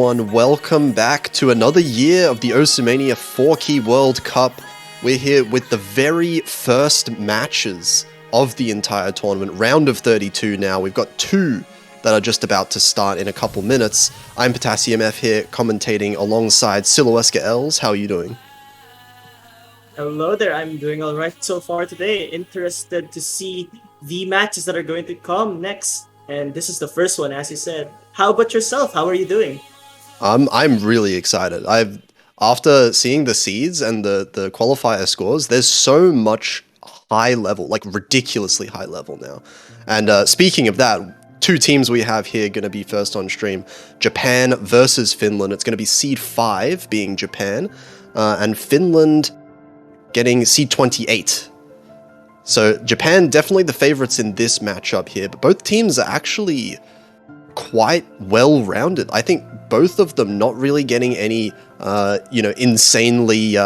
everyone, welcome back to another year of the Mania 4-Key World Cup. We're here with the very first matches of the entire tournament, round of 32 now. We've got two that are just about to start in a couple minutes. I'm Potassium F here, commentating alongside Siluesca Els. How are you doing? Hello there, I'm doing alright so far today. Interested to see the matches that are going to come next. And this is the first one, as you said. How about yourself? How are you doing? I'm really excited. After seeing the seeds and the qualifier scores, there's so much high level, like ridiculously high level now. And speaking of that, two teams we have here going to be first on stream. Japan versus Finland. It's going to be seed 5 being Japan, and Finland getting seed 28. So Japan definitely the favorites in this matchup here, but both teams are actually quite well-rounded. I think both of them not really getting any, insanely,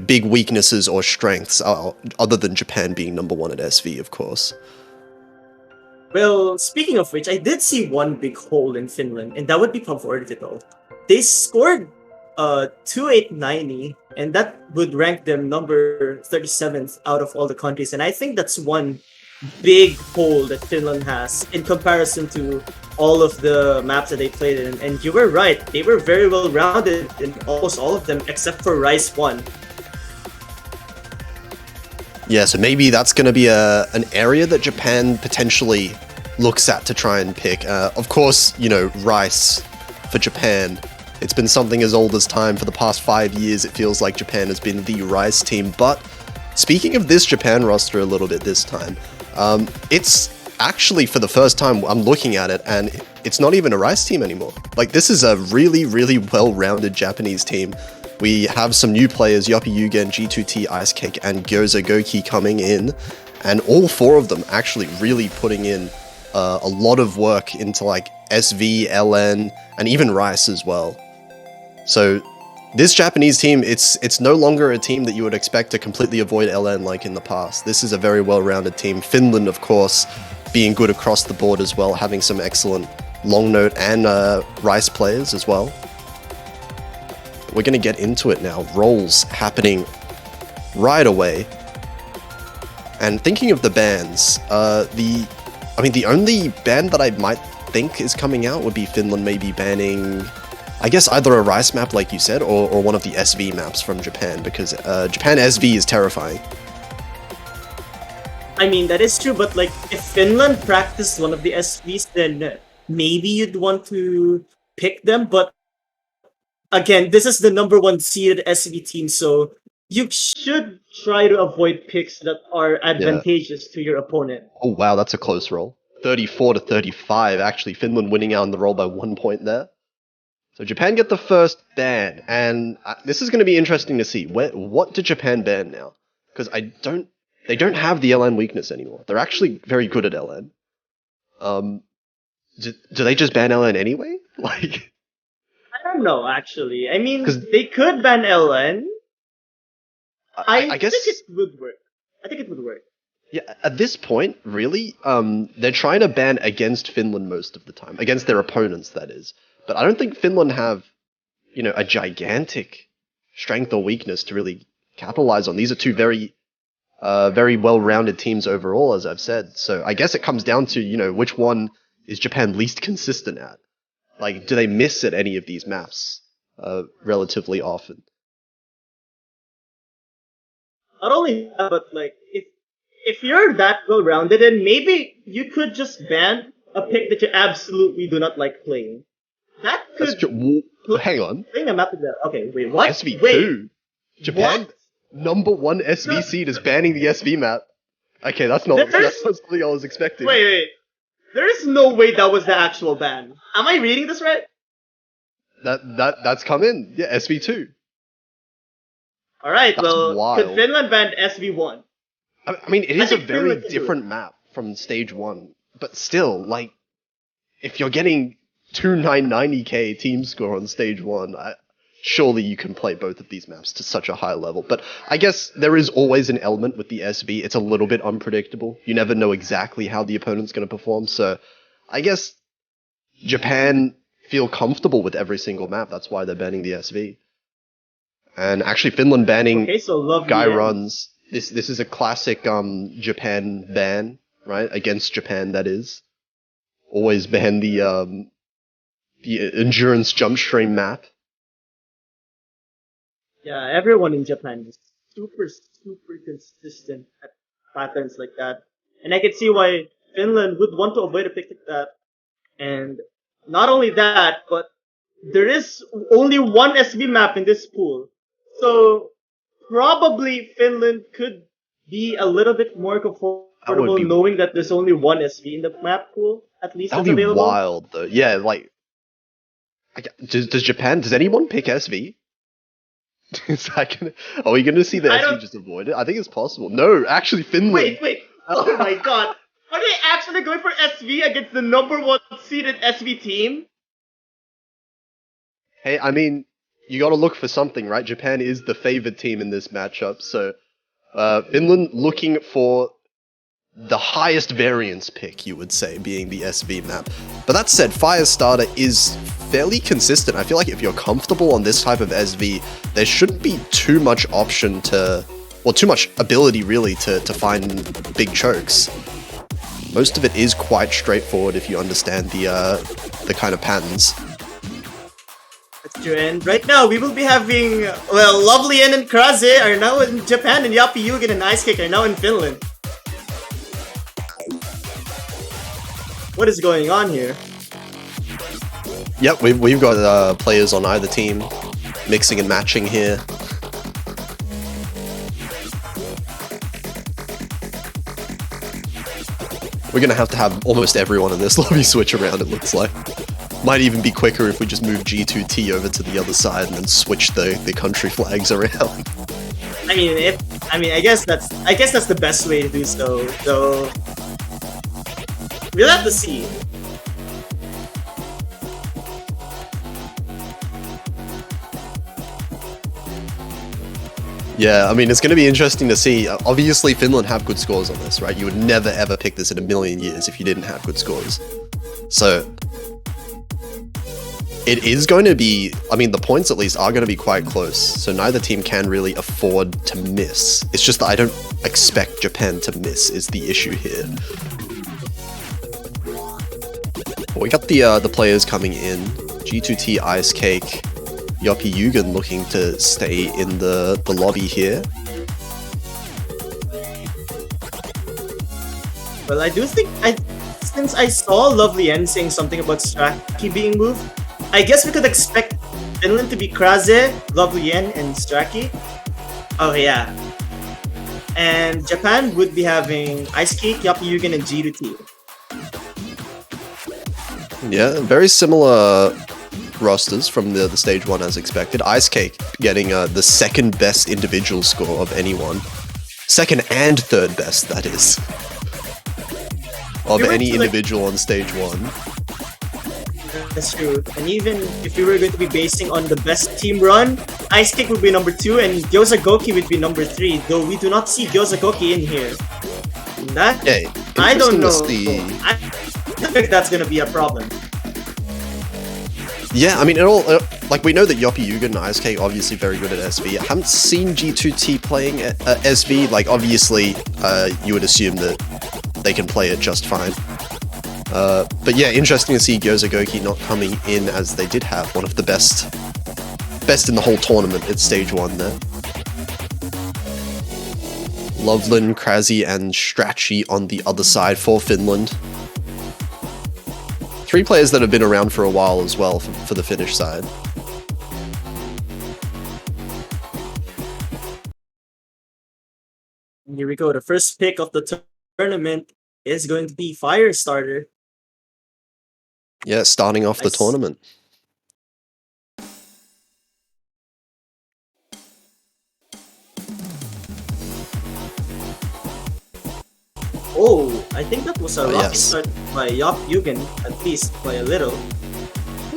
big weaknesses or strengths, other than Japan being number one at SV, of course. Well, speaking of which, I did see one big hole in Finland, and that would be RO32. They scored 2890, and that would rank them number 37th out of all the countries. And I think that's one big hole that Finland has in comparison to all of the maps that they played in. And you were right, they were very well rounded in almost all of them except for Rice 1. Yeah, so maybe that's going to be an area that Japan potentially looks at to try and pick. Of course, Rice for Japan. It's been something as old as time. For the past 5 years, it feels like Japan has been the Rice team. But speaking of this Japan roster a little bit this time, it's actually for the first time I'm looking at it, and it's not even a Rice team anymore. Like, this is a really, really well-rounded Japanese team. We have some new players, Yoppie Yugen, G2T, Ice Cake, and Gyoza Goki coming in, and all four of them actually really putting in a lot of work into like SV, LN, and even Rice as well. So this Japanese team, it's no longer a team that you would expect to completely avoid LN like in the past. This is a very well-rounded team. Finland, of course, being good across the board as well, having some excellent long note and Rice players as well. We're going to get into it now. Rolls happening right away. And thinking of the bans, the only ban that I might think is coming out would be Finland maybe banning, I guess, either a Rice map, like you said, or one of the SV maps from Japan, because Japan SV is terrifying. I mean, that is true, but like, if Finland practiced one of the SVs, then maybe you'd want to pick them, but again, this is the number one seeded SV team, so you should try to avoid picks that are advantageous to your opponent. Oh wow, that's a close roll. 34-35, actually. Finland winning out on the roll by 1 point there. So Japan get the first ban, and this is going to be interesting to see. What did Japan ban now? Because they don't have the LN weakness anymore. They're actually very good at LN. Do they just ban LN anyway? Like, I don't know, actually. I mean, they could ban LN. I guess think it would work. I think it would work. Yeah, at this point, really, they're trying to ban against Finland most of the time. Against their opponents, that is. But I don't think Finland have, a gigantic strength or weakness to really capitalize on. These are two very well-rounded teams overall, as I've said. So I guess it comes down to, which one is Japan least consistent at? Like, do they miss at any of these maps relatively often? Not only that, but like, if you're that well-rounded, then maybe you could just ban a pick that you absolutely do not like playing. That could... Hang on. Playing a map with that. Okay, wait, what? SV2? Wait, Japan, what? number one SV seed is banning the SV map. Okay, that's not something I was expecting. Wait. There is no way that was the actual ban. Am I reading this right? That's come in. Yeah, SV2. Alright, well, wild. could Finland ban SV1? I mean, it is a very different map from stage 1. But still, like, if you're getting 2990k team score on stage 1, surely you can play both of these maps to such a high level. But I guess there is always an element with the SV. It's a little bit unpredictable. You never know exactly how the opponent's going to perform. So I guess Japan feel comfortable with every single map. That's why they're banning the SV. And actually, Finland banning Okay, so lovely Guy end. runs. This is a classic Japan ban, right? Against Japan, that is. Always ban the endurance jump stream map. Yeah, everyone in Japan is super, super consistent at patterns like that. And I can see why Finland would want to avoid a pick like that. And not only that, but there is only one SV map in this pool. So probably Finland could be a little bit more comfortable be- knowing that there's only one SV in the map pool, at least That would that's be available. wild, though. Yeah, like, does anyone pick SV? Is that gonna, are we going to see the SV just avoid it? I think it's possible. No, actually, Finland. Wait. Oh my god. Are they actually going for SV against the number one seeded SV team? Hey, I mean, you got to look for something, right? Japan is the favored team in this matchup, so Finland looking for the highest variance pick, you would say, being the SV map. But that said, Firestarter is fairly consistent. I feel like if you're comfortable on this type of SV, there shouldn't be too much option to, well, too much ability really to find big chokes. Most of it is quite straightforward if you understand the kind of patterns. That's true, and right now we will be having, well, Lovely N and Kraze are now in Japan, and Yappy Yugen and Ice Cake are now in Finland. What is going on here? Yep, we've got players on either team, mixing and matching here. We're gonna have to have almost everyone in this lobby switch around, it looks like. Might even be quicker if we just move G2T over to the other side and then switch the country flags around. I guess that's the best way to do so, though. We'll have to see. Yeah, I mean, it's going to be interesting to see. Obviously, Finland have good scores on this, right? You would never ever pick this in a million years if you didn't have good scores. So, it is going to be, I mean, the points at least are going to be quite close. So neither team can really afford to miss. It's just that I don't expect Japan to miss is the issue here. We got the players coming in. G2T, Ice Cake, Yoppy Yugen looking to stay in the lobby here. Well, I do think, since I saw Lovely N saying something about Straki being moved, I guess we could expect Finland to be Kraze, Lovely N, and Straki. Oh yeah. And Japan would be having Ice Cake, Yappy Yugen, and G2T. Yeah, very similar rosters from the stage one as expected. Ice Cake getting the second best individual score of anyone. Second and third best, that is. Of any individual on stage one. That's true. And even if we were going to be basing on the best team run, Ice Cake would be number 2 and Gyoza Goki would be number 3, though we do not see Gyoza Goki in here. That, yeah, I don't know. I think that's gonna be a problem. Yeah, I mean, like, we know that Yoppy Yugen and Ice Cake obviously very good at SV. I haven't seen G2T playing at SV. Like, obviously, you would assume that they can play it just fine. But yeah, interesting to see Gyoza Goki not coming in, as they did have one of the best in the whole tournament at stage 1 there. Loveland, Krazy, and Strachey on the other side for Finland. 3 players that have been around for a while as well for the Finnish side. Here we go. The first pick of the tournament is going to be Firestarter. Yeah, starting off the tournament. Oh, I think that was a rocky yes. start by Yopp Yugen, at least by a little.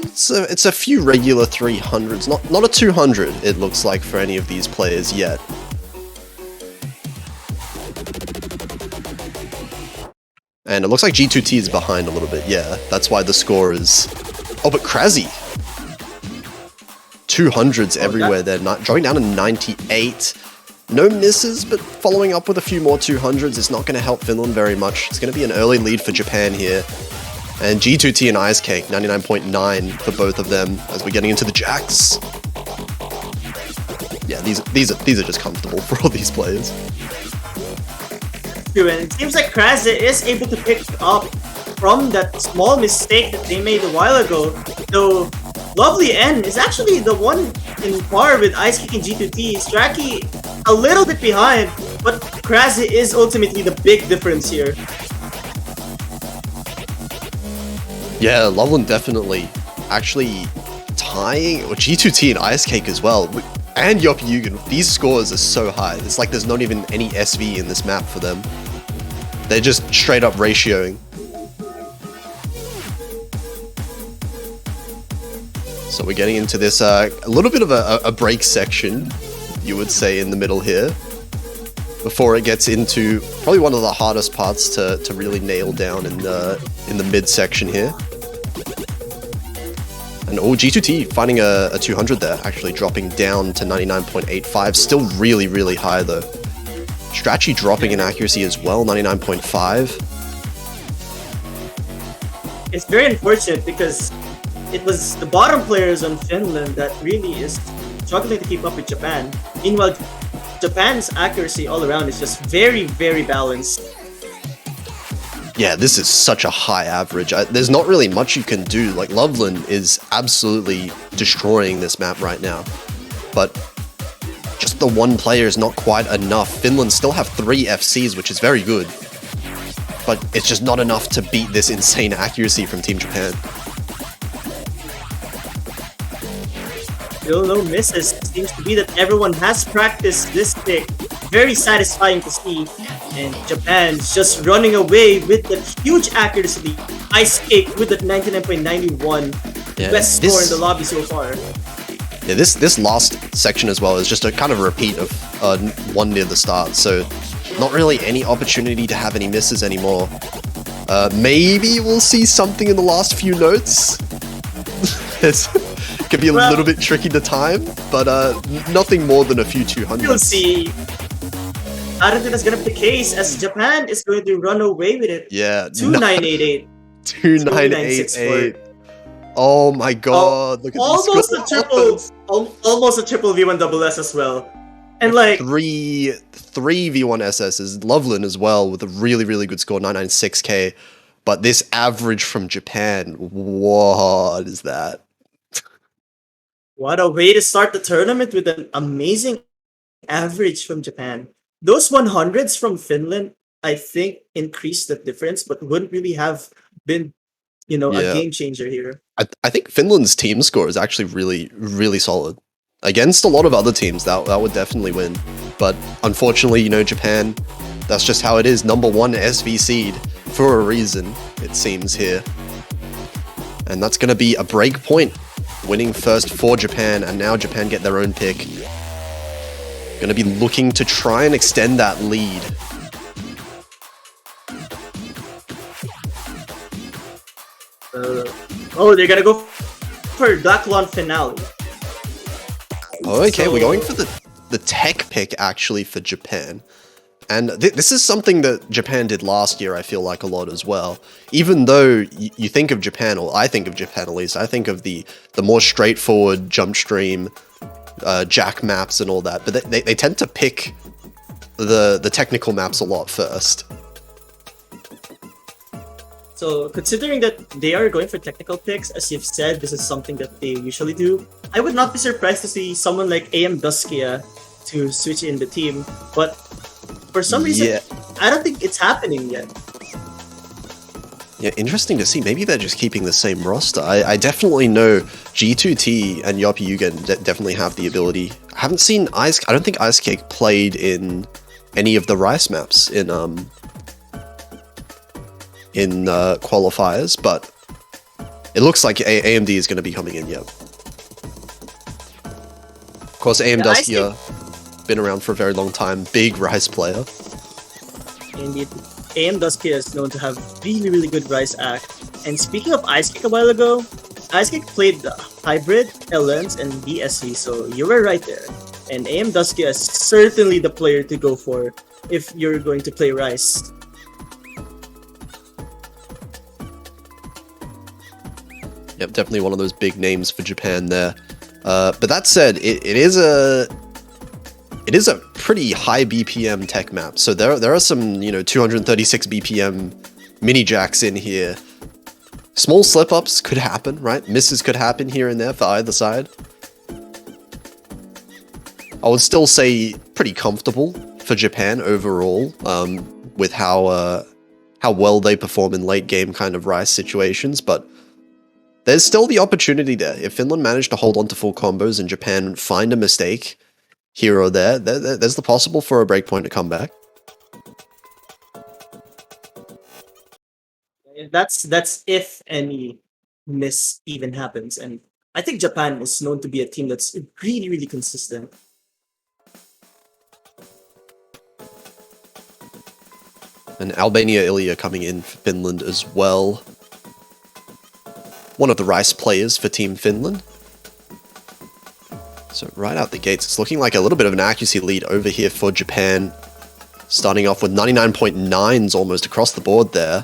It's a few regular 300s, not a 200, it looks like, for any of these players yet. And it looks like G2T is behind a little bit, yeah. That's why the score is... Oh, but Krazy. 200s everywhere there, dropping down to 98. No misses, but following up with a few more 200s is not going to help Finland very much. It's going to be an early lead for Japan here. And G2T and Ice Cake, 99.9 for both of them as we're getting into the jacks. Yeah, these are just comfortable for all these players. And it seems like Krazy is able to pick up from that small mistake that they made a while ago. Though Lovely N is actually the one in par with Ice Cake and G2T. Straki a little bit behind, but Krazy is ultimately the big difference here. Yeah, Loveland definitely actually tying G2T and Ice Cake as well. And Yoppie Yugen, these scores are so high. It's like there's not even any SV in this map for them. They're just straight up ratioing. So we're getting into this a little bit of a break section, you would say, in the middle here, before it gets into probably one of the hardest parts to really nail down in the mid section here. And G2T finding a 200 there, actually dropping down to 99.85, still really, really high though. Strachey dropping in accuracy as well, 99.5. It's very unfortunate because it was the bottom players on Finland that really is struggling to keep up with Japan. Meanwhile, Japan's accuracy all around is just very, very balanced. Yeah, this is such a high average. There's not really much you can do. Like, Loveland is absolutely destroying this map right now. But just the one player is not quite enough. Finland still have 3 FCs, which is very good. But it's just not enough to beat this insane accuracy from Team Japan. Still no misses. Seems to be that everyone has practiced this pick. Very satisfying to see. And Japan's just running away with that huge accuracy. Ice Cake with that 99.91. Yeah, Best score in the lobby so far. Yeah, this last section as well is just a kind of a repeat of one near the start. So not really any opportunity to have any misses anymore. Maybe we'll see something in the last few notes. It could be a little bit tricky to time, but nothing more than a few 200s. We'll see. I don't think that's gonna be the case, as Japan is going to run away with it. Yeah. 2988. 2988. Oh my god. Look at almost this score. Almost a triple V1SS as well. And like three V1SSs, Loveland as well with a really, really good score, 996k. But this average from Japan, what is that? What a way to start the tournament with an amazing average from Japan. Those 100s from Finland, I think, increased the difference, but wouldn't really have been, a game changer here. I think Finland's team score is actually really, really solid. Against a lot of other teams, that would definitely win. But unfortunately, Japan, that's just how it is. Number 1 SV seed for a reason, it seems here. And that's going to be a break point. Winning first for Japan, and now Japan get their own pick. Going to be looking to try and extend that lead. They're going to go for Ducklon finale. Okay, so we're going for the tech pick, actually, for Japan. And this is something that Japan did last year, I feel like, a lot as well. Even though you think of Japan, or I think of Japan at least, I think of the more straightforward jump stream, jack maps and all that. But they tend to pick the technical maps a lot first. So considering that they are going for technical picks, as you've said, this is something that they usually do. I would not be surprised to see someone like AM Duskia to switch in the team. But for some reason, I don't think it's happening yet. Yeah, interesting to see. Maybe they're just keeping the same roster. I definitely know G2T and Yoppie Yugen definitely have the ability. I haven't seen I don't think Ice Cake played in any of the Rice maps in qualifiers, but it looks like AMD is going to be coming in, yeah. Of course, AM Duskia, been around for a very long time, big Rice player. Indeed. AM Duskia is known to have really, really good Rice act. And speaking of Ice Kick a while ago, Ice Cake played the hybrid, LNs, and BSC, so you were right there. And AM Dusky is certainly the player to go for if you're going to play Rice. Yep, definitely one of those big names for Japan there. But that said, it is a pretty high BPM tech map. So there are some 236 BPM mini jacks in here. Small slip ups could happen, right? Misses could happen here and there for either side. I would still say pretty comfortable for Japan overall, with how well they perform in late game kind of Rice situations, but there's still the opportunity there. If Finland managed to hold on to full combos and Japan find a mistake here or there, there's the possible for a breakpoint to come back. That's if any miss even happens, and I think Japan is known to be a team that's really, really consistent. And Albania Ilya coming in for Finland as well. One of the Rice players for Team Finland. So right out the gates, it's looking like a little bit of an accuracy lead over here for Japan. Starting off with 99.9s almost across the board there.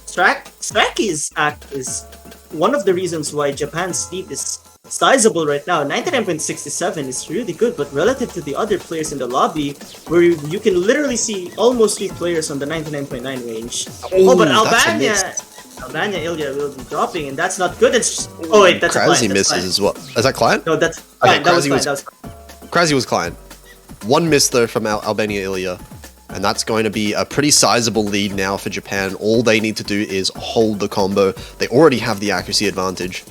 Straki's act is one of the reasons why Japan's lead is sizable right now. 99.67 is really good, but relative to the other players in the lobby, where you can literally see almost 3 players on the 99.9 range. But Albania Ilya will be dropping, and that's not good. Oh wait, that's Krasi a client. misses as well. Is that client? No, that's Okay, client. That was client. Krasi was client. One miss though from Albania Ilya. And that's going to be a pretty sizable lead now for Japan. All they need to do is hold the combo. They already have the accuracy advantage.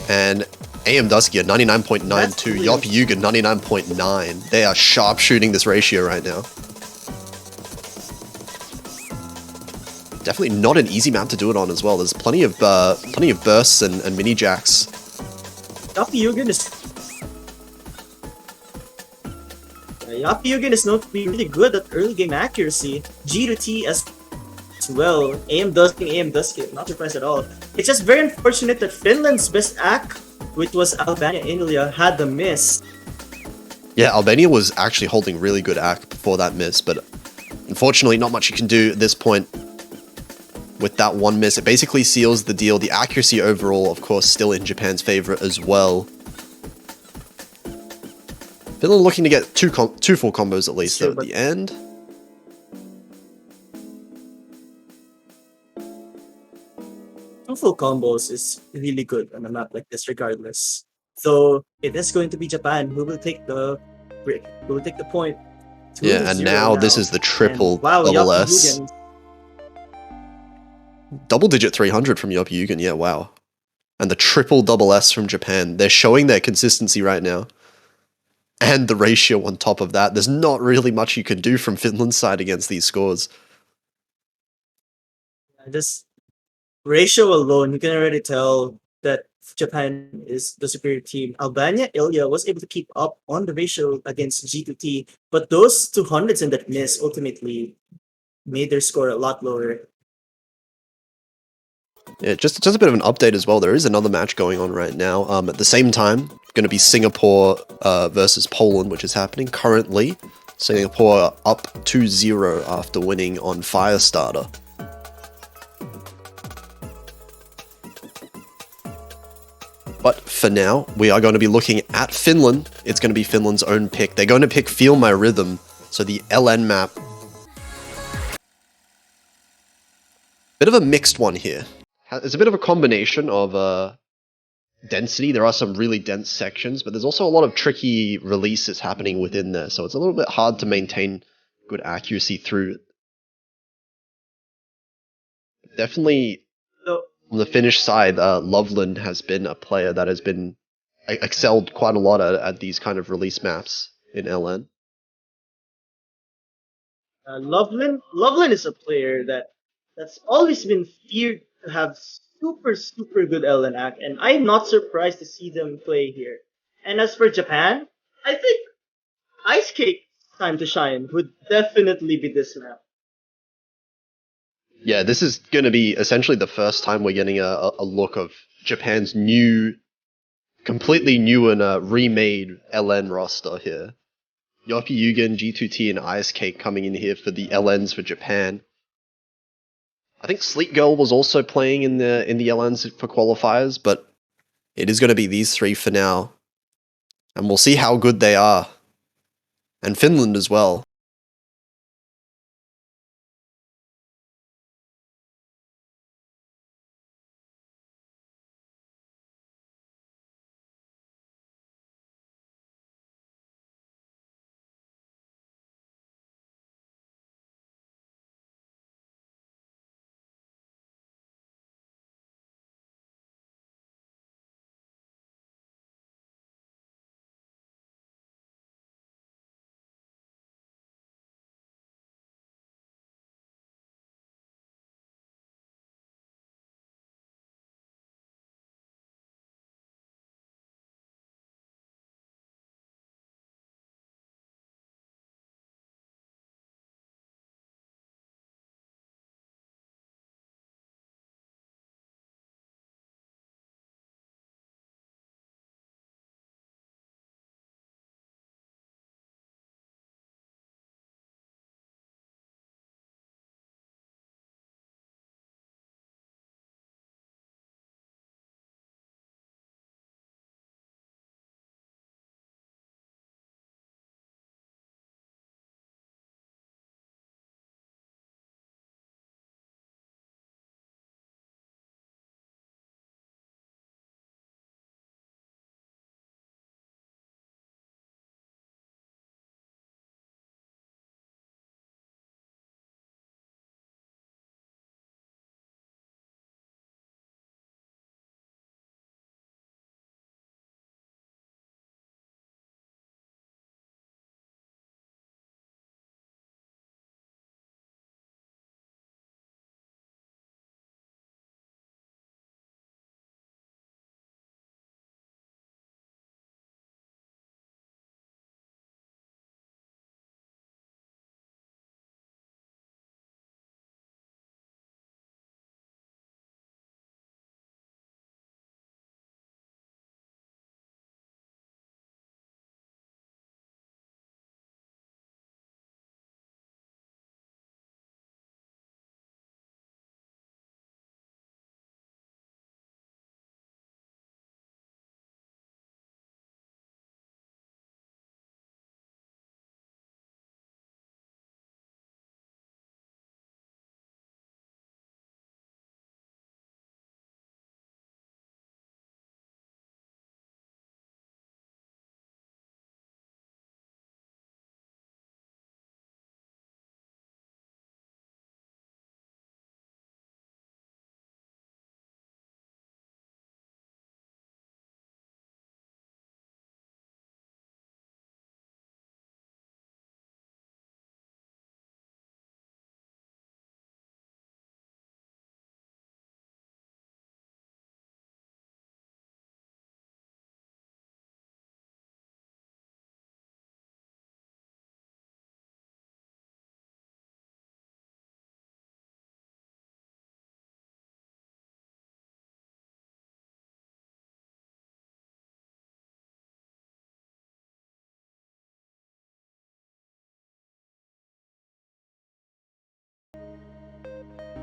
And AM Dusky at 99.92, Yop Yugen 99.9. They are sharp shooting this ratio right now. Definitely not an easy map to do it on as well. There's plenty of bursts and mini jacks. Yop Yugen is known to be really good at early game accuracy. G to T as well. AM Dusky, not surprised at all. It's just very unfortunate that Finland's best act, which was Albania Ilya, had the miss. Yeah, Albania was actually holding really good act before that miss, but unfortunately not much you can do at this point with that one miss. It basically seals the deal. The accuracy overall, of course, still in Japan's favor as well. Finland looking to get two full combos at least, though, at the end. Two full combos is really good on a map like this, regardless. So it is going to be Japan who will take the break, who will take the point. Yeah, and now this is the triple double S. Double-digit 300 from Yop Yugen, yeah, wow. And the triple double S from Japan. They're showing their consistency right now. And the ratio on top of that. There's not really much you can do from Finland's side against these scores. This ratio alone, you can already tell that Japan is the superior team. Albania Ilya was able to keep up on the ratio against G2T, but those 200s and that miss ultimately made their score a lot lower. Yeah, just a bit of an update as well. There is another match going on right now. At the same time, going to be Singapore versus Poland, which is happening currently. Singapore up 2-0 after winning on Firestarter. But for now, we are going to be looking at Finland. It's going to be Finland's own pick. They're going to pick Feel My Rhythm, so the LN map. Bit of a mixed one here. It's a bit of a combination of density. There are some really dense sections, but there's also a lot of tricky releases happening within there, so it's a little bit hard to maintain good accuracy through. Definitely, on the Finnish side, Loveland has been a player that has been excelled quite a lot at these kind of release maps in LN. Loveland is a player that's always been feared to have super good LN act, and I'm not surprised to see them play here. And as for Japan, I think Ice Cake's time to shine would definitely be this map. Yeah, this is going to be essentially the first time we're getting a look of Japan's new, completely new and remade LN roster here. Yoppy Yugen, G2T, and Ice Cake coming in here for the LNs for Japan. I think Sleek Girl was also playing in the LNs for qualifiers, but it is going to be these three for now, and we'll see how good they are, and Finland as well.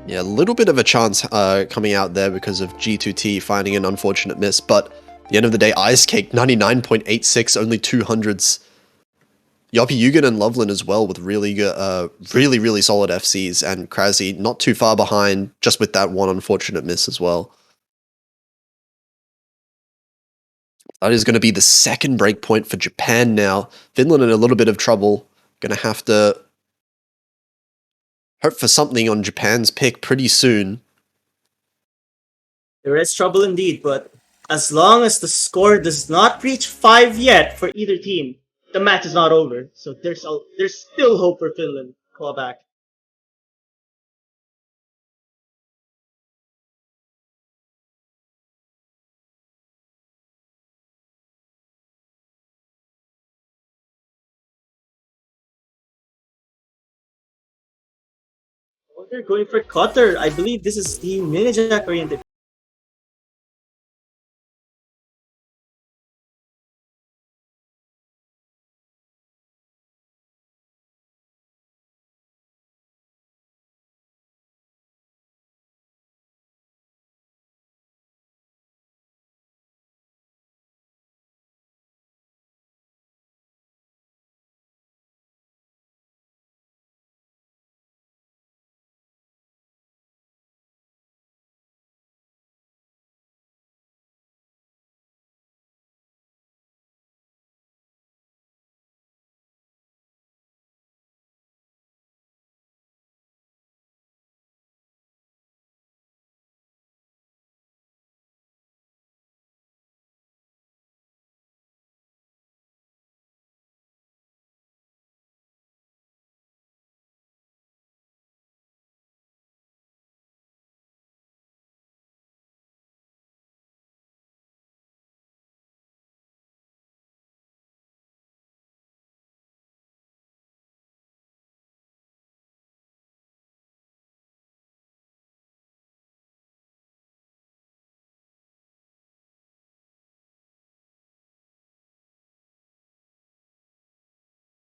Yeah, a little bit of a chance coming out there because of G2T finding an unfortunate miss, but at the end of the day, Ice Cake 99.86, only 200s. Yoppy Yugen and Loveland as well with really good, really solid FCs, and Krasy not too far behind, just with that one unfortunate miss as well. That is going to be the second break point for Japan now. Finland in a little bit of trouble. Going to have to hope for something on Japan's pick pretty soon. There is trouble indeed, but as long as the score does not reach 5 yet for either team, the match is not over. So there's still hope for Finland. Call back. Oh, they're going for Cutter. I believe this is the mini jack oriented.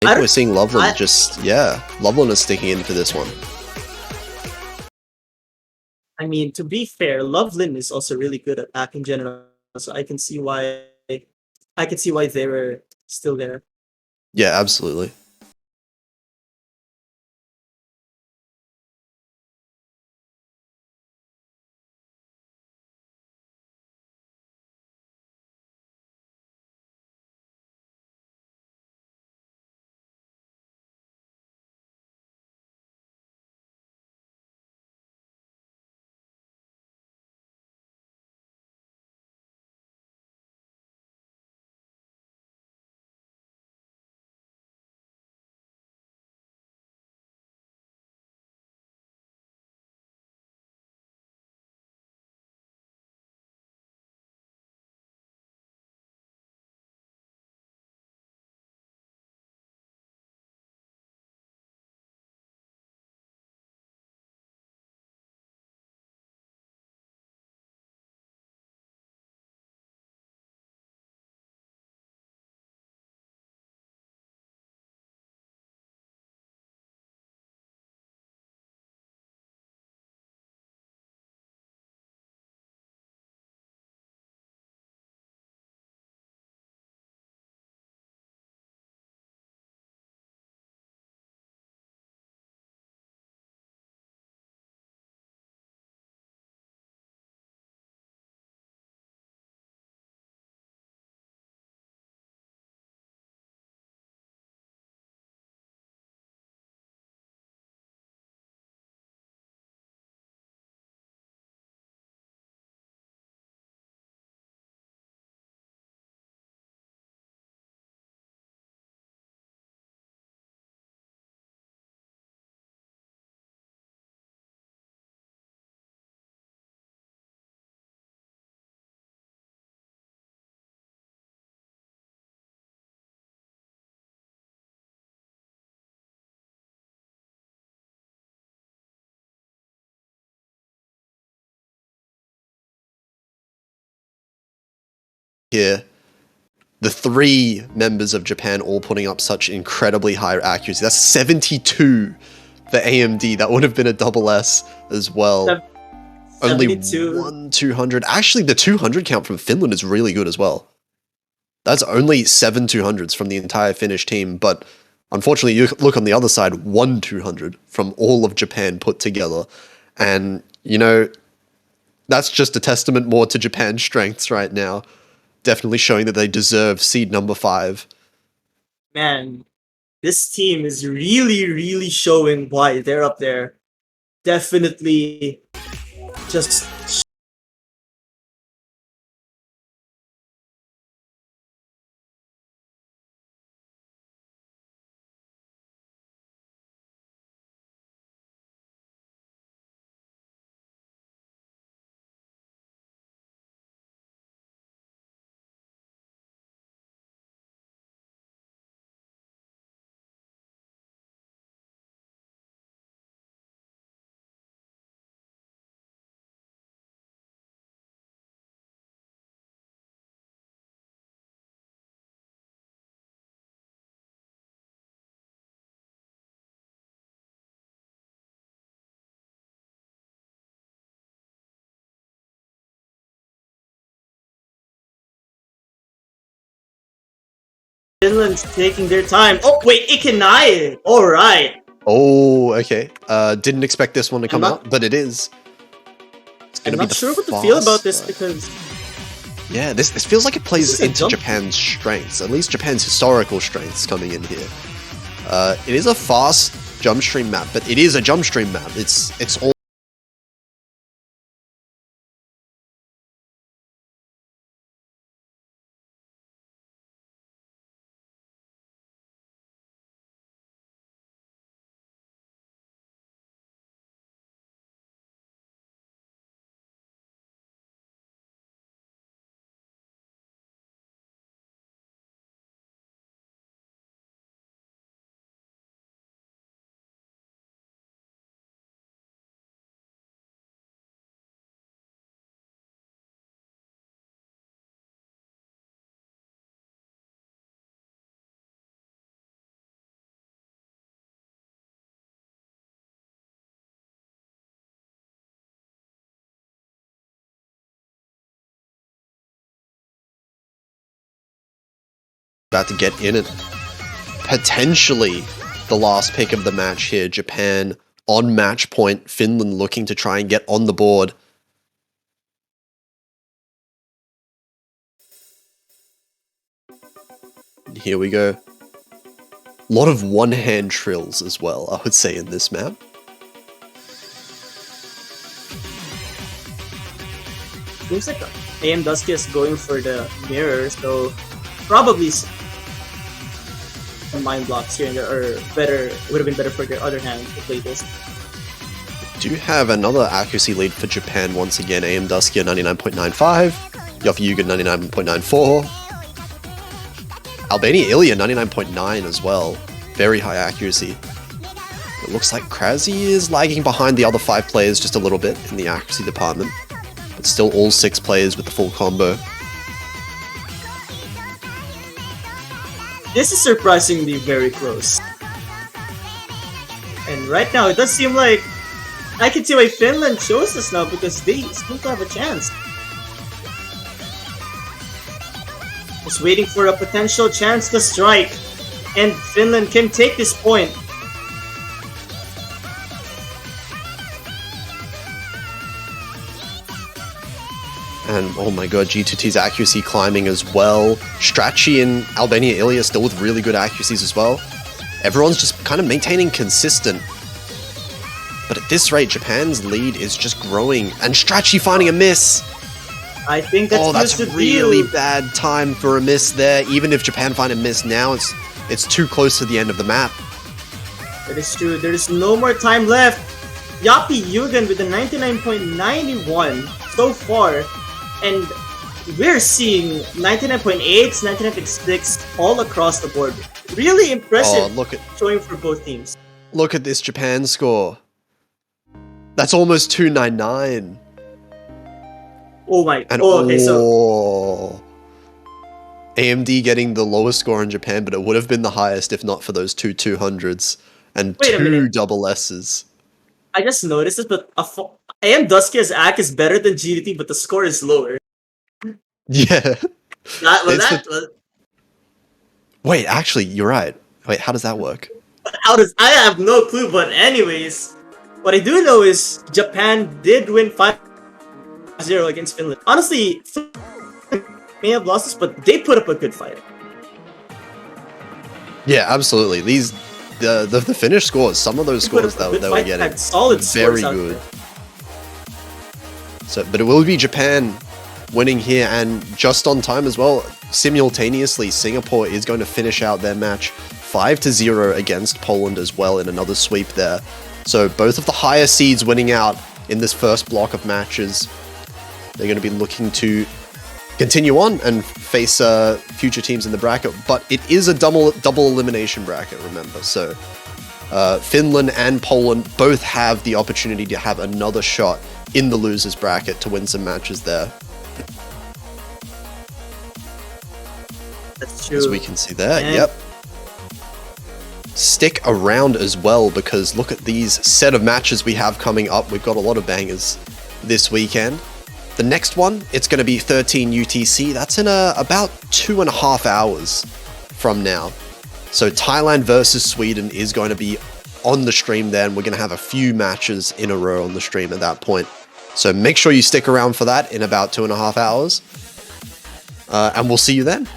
I I think don't. we're seeing Loveland I just, yeah, Loveland is sticking in for this one. I mean, to be fair, Loveland is also really good at attack in general, so I can see why they were still there. Yeah, absolutely. Here, the three members of Japan all putting up such incredibly high accuracy. That's 72 for AMD. That would have been a double S as well. Sev- Only 72. one 200. Actually, the 200 count from Finland is really good as well. That's only 7 200s from the entire Finnish team, but unfortunately, you look on the other side, 1 200 from all of Japan put together. And, you know, that's just a testament more to Japan's strengths right now. Definitely showing that they deserve seed number 5. Man, this team is really, really showing why they're up there. Definitely just Finland's taking their time. Oh, wait, Ikenai! Alright. Oh, okay. Didn't expect this one to come I'm not- out, but it is. It's I'm gonna be not the sure what to feel about this fast- because Yeah, this feels like it plays This is a into jump- Japan's strengths, at least Japan's historical strengths coming in here. It is a fast jump stream map, but it is a jump stream map. It's all about to get in it. Potentially the last pick of the match here. Japan on match point. Finland looking to try and get on the board. Here we go. A lot of one-hand trills as well, I would say, in this map. seems like AM Dusky is going for the mirror, so probably some mind blocks here and there are better. Would have been better for their other hand to play this. Do have another accuracy lead for Japan once again. AM Dusky at 99.95, Yofuyuga 99.94, Albania Ilya 99.9 as well. Very high accuracy. It looks like Krazy is lagging behind the other 5 players just a little bit in the accuracy department, but still all 6 players with the full combo. This is surprisingly very close. And right now, it does seem like I can see why Finland chose this now because they seem to have a chance. Just waiting for a potential chance to strike, and Finland can take this point. And oh my god, G2T's accuracy climbing as well. Strachi and Albania Ilya still with really good accuracies as well. Everyone's just kind of maintaining consistent. But at this rate, Japan's lead is just growing. And Strachi finding a miss! I think that's, That's the really deal. bad time for a miss there. Even if Japan find a miss now, it's too close to the end of the map. That is true. There is no more time left. Yapi Yugen with a 99.91 so far. And we're seeing 99.8s, 99.6 all across the board. Really impressive showing for both teams. Look at this Japan score. That's almost 299. Oh my. And okay, so AMD getting the lowest score in Japan, but it would have been the highest if not for those 2 200s and Wait a 2 minute. double S's. I just noticed this, but AM Dusky's act is better than GDT, but the score is lower. Yeah. Was Wait, actually, you're right. Wait, how does that work? how does I have no clue, but anyways, what I do know is Japan did win 5-0 against Finland. Honestly, may have lost this, but they put up a good fight. Yeah, absolutely. The Finnish scores, some of those scores that they were getting, had solid very scores out good. there. So, but it will be Japan winning here, and just on time as well. Simultaneously, Singapore is going to finish out their match 5-0 against Poland as well in another sweep there. So both of the higher seeds winning out in this first block of matches. They're going to be looking to continue on and face future teams in the bracket, but it is a double elimination bracket, remember. So Finland and Poland both have the opportunity to have another shot in the losers bracket to win some matches there. That's true. As we can see there, And- yep. Stick around as well, because look at these set of matches we have coming up. We've got a lot of bangers this weekend. The next one, it's going to be 13 UTC. That's in about 2.5 hours from now. So Thailand versus Sweden is going to be on the stream then. We're going to have a few matches in a row on the stream at that point. So make sure you stick around for that in about 2.5 hours. And we'll see you then.